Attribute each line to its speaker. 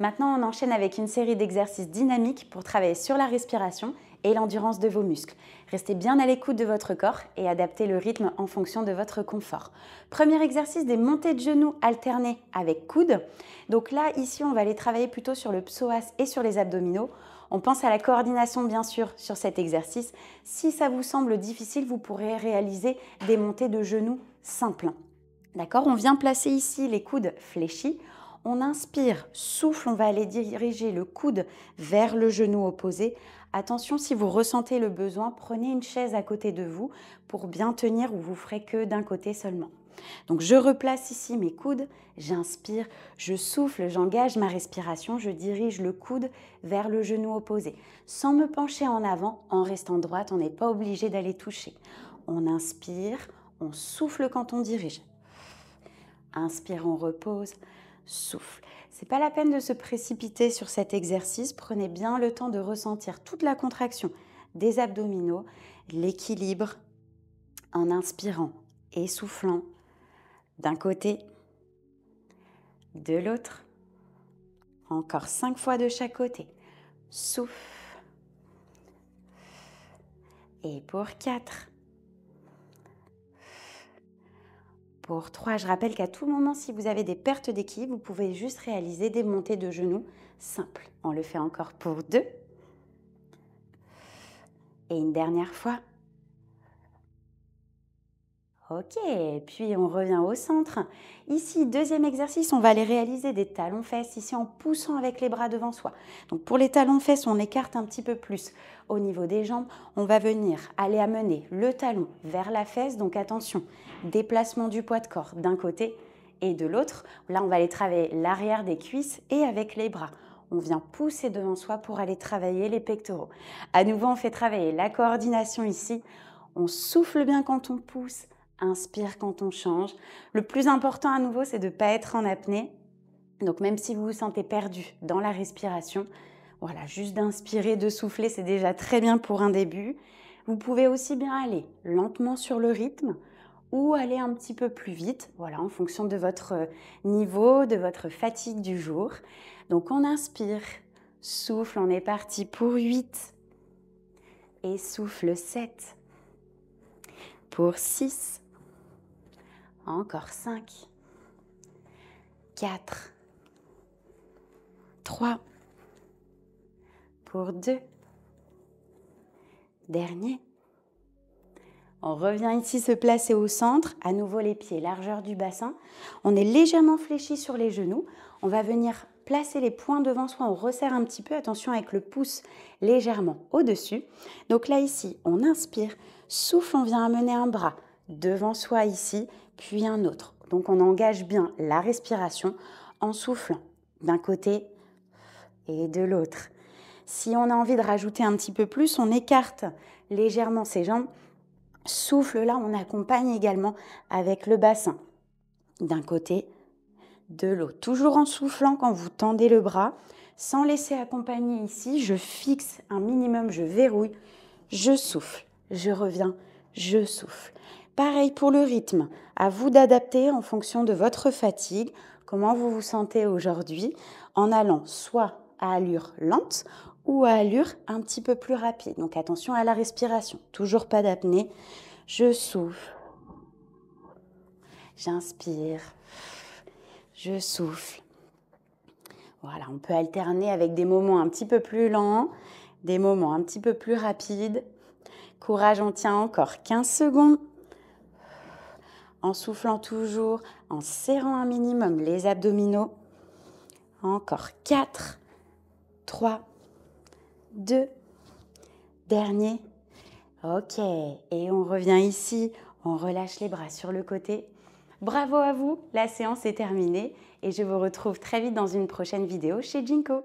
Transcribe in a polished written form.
Speaker 1: Maintenant, on enchaîne avec une série d'exercices dynamiques pour travailler sur la respiration et l'endurance de vos muscles. Restez bien à l'écoute de votre corps et adaptez le rythme en fonction de votre confort. Premier exercice, des montées de genoux alternées avec coudes. Donc là, ici, on va aller travailler plutôt sur le psoas et sur les abdominaux. On pense à la coordination, bien sûr, sur cet exercice. Si ça vous semble difficile, vous pourrez réaliser des montées de genoux simples. D'accord? On vient placer ici les coudes fléchis. On inspire, souffle, on va aller diriger le coude vers le genou opposé. Attention, si vous ressentez le besoin, prenez une chaise à côté de vous pour bien tenir ou vous ferez que d'un côté seulement. Donc je replace ici mes coudes, j'inspire, je souffle, j'engage ma respiration, je dirige le coude vers le genou opposé. Sans me pencher en avant, en restant droite, on n'est pas obligé d'aller toucher. On inspire, on souffle quand on dirige. Inspire, on repose, souffle. Ce n'est pas la peine de se précipiter sur cet exercice. Prenez bien le temps de ressentir toute la contraction des abdominaux, l'équilibre en inspirant et soufflant d'un côté, de l'autre. Encore 5 fois de chaque côté. Souffle. Et pour 4. Pour 3, je rappelle qu'à tout moment, si vous avez des pertes d'équilibre, vous pouvez juste réaliser des montées de genoux simples. On le fait encore pour 2. Et une dernière fois. Ok, puis on revient au centre. Ici, deuxième exercice, on va aller réaliser des talons-fesses, ici en poussant avec les bras devant soi. Donc pour les talons-fesses, on écarte un petit peu plus au niveau des jambes. On va venir aller amener le talon vers la fesse, donc attention, déplacement du poids de corps d'un côté et de l'autre. Là, on va aller travailler l'arrière des cuisses et avec les bras. On vient pousser devant soi pour aller travailler les pectoraux. À nouveau, on fait travailler la coordination ici. On souffle bien quand on pousse. Inspire quand on change. Le plus important à nouveau, c'est de ne pas être en apnée. Donc même si vous vous sentez perdu dans la respiration, voilà, juste d'inspirer, de souffler, c'est déjà très bien pour un début. Vous pouvez aussi bien aller lentement sur le rythme ou aller un petit peu plus vite, voilà, en fonction de votre niveau, de votre fatigue du jour. Donc on inspire, souffle, on est parti pour 8 et souffle 7 pour 6. Encore 5, 4, 3, pour 2, dernier. On revient ici se placer au centre, à nouveau les pieds, largeur du bassin. On est légèrement fléchi sur les genoux. On va venir placer les poings devant soi, on resserre un petit peu, attention avec le pouce légèrement au-dessus. Donc là ici, on inspire, souffle, on vient amener un bras devant soi ici, puis un autre. Donc on engage bien la respiration en soufflant d'un côté et de l'autre. Si on a envie de rajouter un petit peu plus, on écarte légèrement ses jambes. Souffle là, on accompagne également avec le bassin d'un côté, de l'autre. Toujours en soufflant quand vous tendez le bras, sans laisser accompagner ici. Je fixe un minimum, je verrouille, je souffle, je reviens, je souffle. Pareil pour le rythme, à vous d'adapter en fonction de votre fatigue, comment vous vous sentez aujourd'hui, en allant soit à allure lente ou à allure un petit peu plus rapide. Donc attention à la respiration, toujours pas d'apnée. Je souffle, j'inspire, je souffle. Voilà, on peut alterner avec des moments un petit peu plus lents, des moments un petit peu plus rapides. Courage, on tient encore 15 secondes. En soufflant toujours, en serrant un minimum les abdominaux. Encore 4, 3, 2, dernier. Ok, et on revient ici, on relâche les bras sur le côté. Bravo à vous, la séance est terminée et je vous retrouve très vite dans une prochaine vidéo chez Jinko.